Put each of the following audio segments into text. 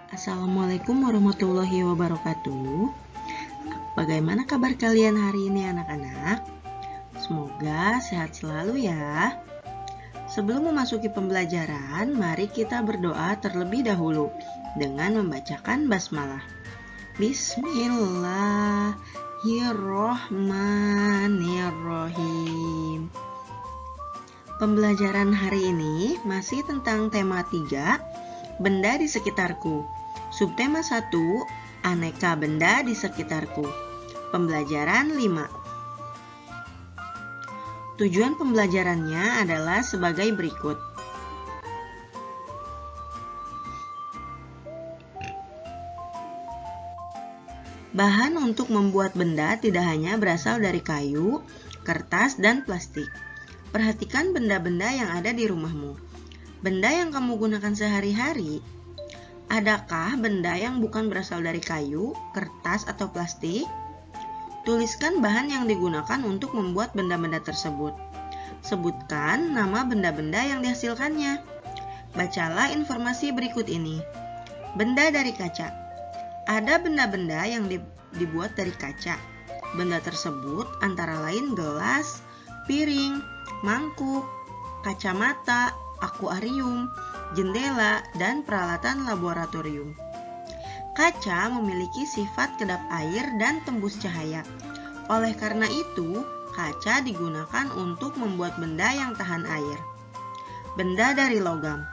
Assalamualaikum warahmatullahi wabarakatuh. Bagaimana kabar kalian hari ini anak-anak? Semoga sehat selalu ya. Sebelum memasuki pembelajaran, mari kita berdoa terlebih dahulu dengan membacakan basmalah. Bismillahirrohmanirrohim. Pembelajaran hari ini masih tentang tema 3, benda di sekitarku. Subtema 1, aneka benda di sekitarku. Pembelajaran 5. Tujuan pembelajarannya adalah sebagai berikut. Bahan untuk membuat benda tidak hanya berasal dari kayu, kertas, dan plastik. Perhatikan benda-benda yang ada di rumahmu. Benda yang kamu gunakan sehari-hari. Adakah benda yang bukan berasal dari kayu, kertas, atau plastik? Tuliskan bahan yang digunakan untuk membuat benda-benda tersebut. Sebutkan nama benda-benda yang dihasilkannya. Bacalah informasi berikut ini. Benda dari kaca. Ada benda-benda yang dibuat dari kaca. Benda tersebut antara lain gelas, piring, mangkuk, kacamata, akuarium, jendela, dan peralatan laboratorium. Kaca memiliki sifat kedap air dan tembus cahaya. Oleh karena itu, kaca digunakan untuk membuat benda yang tahan air. Benda dari logam.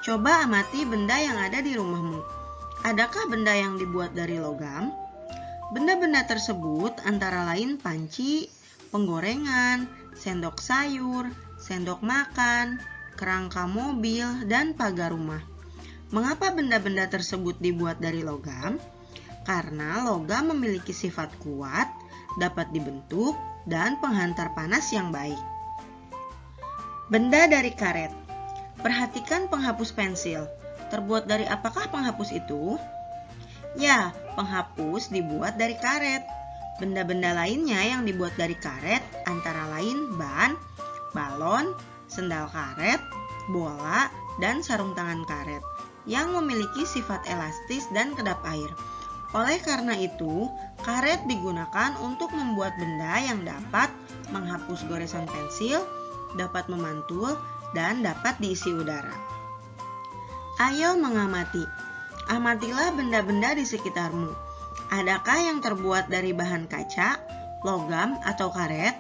Coba amati benda yang ada di rumahmu. Adakah benda yang dibuat dari logam? Benda-benda tersebut antara lain panci, penggorengan, sendok sayur, sendok makan, kerangka mobil, dan pagar rumah. Mengapa benda-benda tersebut dibuat dari logam? Karena logam memiliki sifat kuat, dapat dibentuk, dan penghantar panas yang baik. Benda dari karet. Perhatikan penghapus pensil. Terbuat dari apakah penghapus itu? Ya, penghapus dibuat dari karet. Benda-benda lainnya yang dibuat dari karet antara lain ban, balon, sendal karet, bola, dan sarung tangan karet yang memiliki sifat elastis dan kedap air. Oleh karena itu, karet digunakan untuk membuat benda yang dapat menghapus goresan pensil, dapat memantul, dan dapat diisi udara. Ayo mengamati. Amatilah benda-benda di sekitarmu. Adakah yang terbuat dari bahan kaca, logam, atau karet?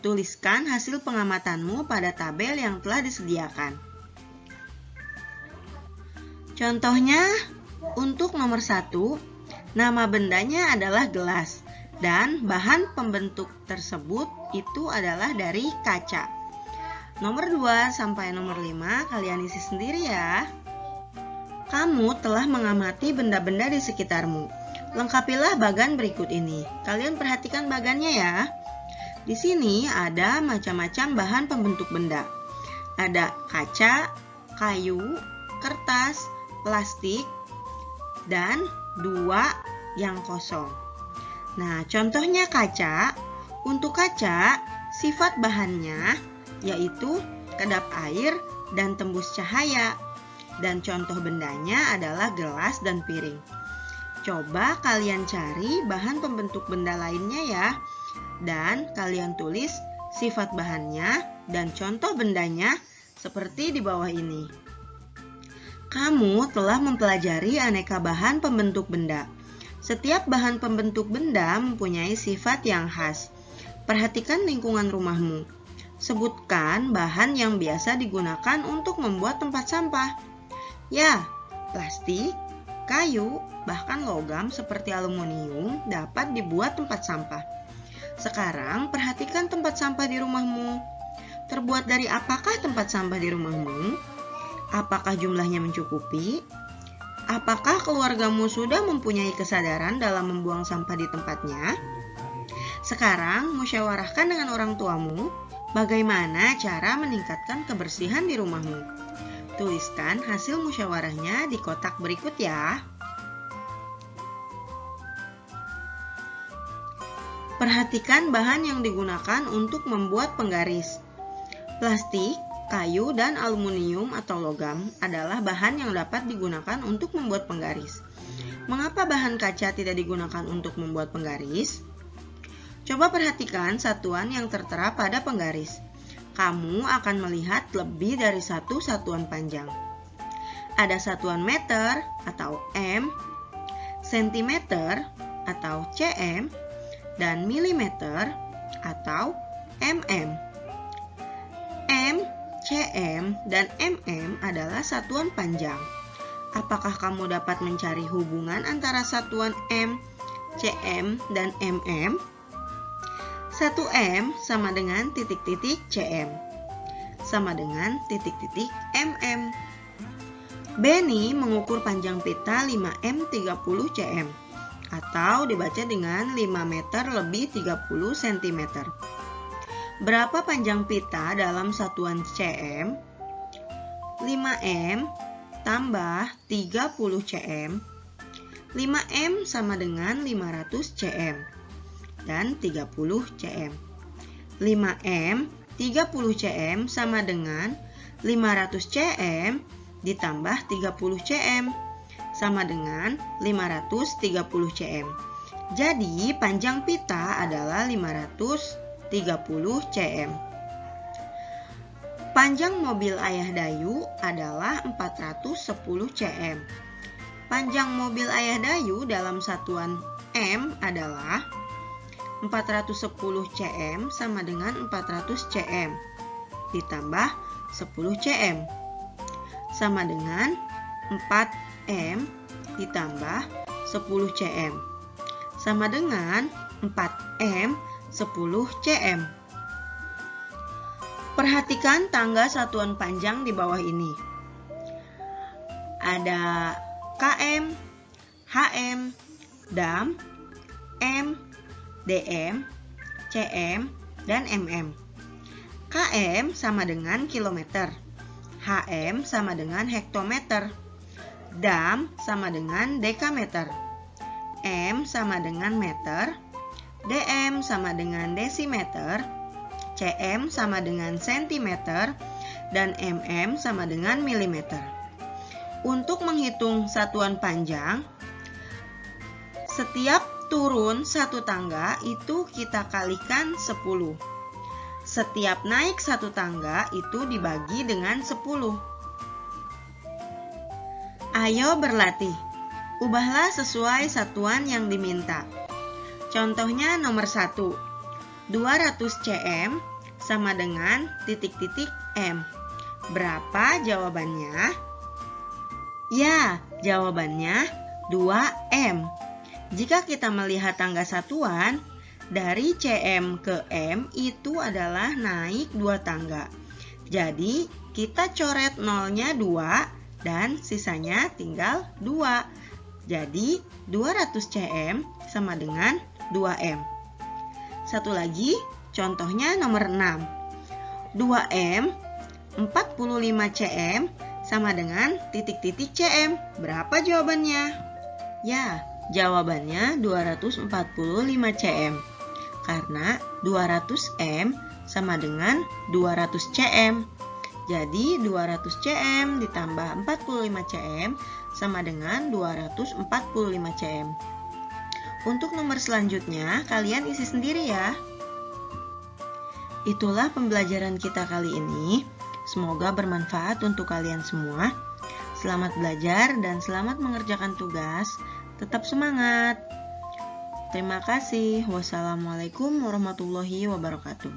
Tuliskan hasil pengamatanmu pada tabel yang telah disediakan. Contohnya, untuk nomor 1, nama bendanya adalah gelas, dan bahan pembentuk tersebut itu adalah dari kaca. Nomor 2 sampai nomor 5 kalian isi sendiri ya. Kamu telah mengamati benda-benda di sekitarmu. Lengkapilah bagan berikut ini. Kalian perhatikan bagannya ya. Di sini ada macam-macam bahan pembentuk benda. Ada kaca, kayu, kertas, plastik, dan 2 yang kosong. Nah, contohnya kaca. Untuk kaca, sifat bahannya yaitu kedap air dan tembus cahaya. Dan contoh bendanya adalah gelas dan piring. Coba kalian cari bahan pembentuk benda lainnya ya. Dan kalian tulis sifat bahannya dan contoh bendanya seperti di bawah ini. Kamu telah mempelajari aneka bahan pembentuk benda. Setiap bahan pembentuk benda mempunyai sifat yang khas. Perhatikan lingkungan rumahmu. Sebutkan bahan yang biasa digunakan untuk membuat tempat sampah. Ya, plastik, kayu, bahkan logam seperti aluminium dapat dibuat tempat sampah. Sekarang perhatikan tempat sampah di rumahmu. Terbuat dari apakah tempat sampah di rumahmu? Apakah jumlahnya mencukupi? Apakah keluargamu sudah mempunyai kesadaran dalam membuang sampah di tempatnya? Sekarang musyawarahkan dengan orang tuamu bagaimana cara meningkatkan kebersihan di rumahmu. Tuliskan hasil musyawarahnya di kotak berikut ya. Perhatikan bahan yang digunakan untuk membuat penggaris. Plastik, Kayu dan aluminium atau logam adalah bahan yang dapat digunakan untuk membuat penggaris. Mengapa bahan kaca tidak digunakan untuk membuat penggaris? Coba perhatikan satuan yang tertera pada penggaris. Kamu akan melihat lebih dari satu satuan panjang. Ada satuan meter atau M, sentimeter atau cm, dan milimeter atau mm. M, cm, dan mm adalah satuan panjang. Apakah kamu dapat mencari hubungan antara satuan M, cm, dan mm? 1M sama dengan titik-titik cm, sama dengan titik-titik mm. Benny mengukur panjang pita 5M 30 cm, atau dibaca dengan 5 meter lebih 30 cm. Berapa panjang pita dalam satuan cm? 5M tambah 30 cm. 5M sama dengan 500 cm dan 30 cm. 5M 30 cm sama dengan 500 cm ditambah 30 cm sama dengan 530 cm. Jadi panjang pita adalah 530 cm. Panjang mobil Ayah Dayu adalah 410 cm. Panjang mobil Ayah Dayu dalam satuan M adalah 410 cm sama dengan 400 cm ditambah 10 cm sama dengan 4M ditambah 10 cm sama dengan 4M 10 cm. Perhatikan tangga satuan panjang di bawah ini. Ada km, hm, dam, m, dm, cm, dan mm. Km sama dengan kilometer, hm sama dengan hektometer, dam sama dengan dekameter, m sama dengan meter, dm sama dengan desimeter, cm sama dengan sentimeter, dan mm sama dengan milimeter. Untuk menghitung satuan panjang, setiap turun satu tangga itu kita kalikan 10. Setiap naik satu tangga itu dibagi dengan 10. Ayo berlatih. Ubahlah sesuai satuan yang diminta. Contohnya nomor 1. 200 cm sama dengan titik-titik M. Berapa jawabannya? Ya, jawabannya 2M. Jika kita melihat tangga satuan, dari cm ke m itu adalah naik 2 tangga. Jadi, kita coret nolnya 2 dan sisanya tinggal 2. Jadi, 200 cm sama dengan 2M. Satu lagi, contohnya nomor 6. 2M 45 cm sama dengan titik-titik cm. Berapa jawabannya? Ya, jawabannya 245 cm. Karena 200M sama dengan 200 cm. Jadi 200 cm ditambah 45 cm sama dengan 245 cm. Untuk nomor selanjutnya, kalian isi sendiri ya. Itulah pembelajaran kita kali ini. Semoga bermanfaat untuk kalian semua. Selamat belajar dan selamat mengerjakan tugas. Tetap semangat. Terima kasih. Wassalamualaikum warahmatullahi wabarakatuh.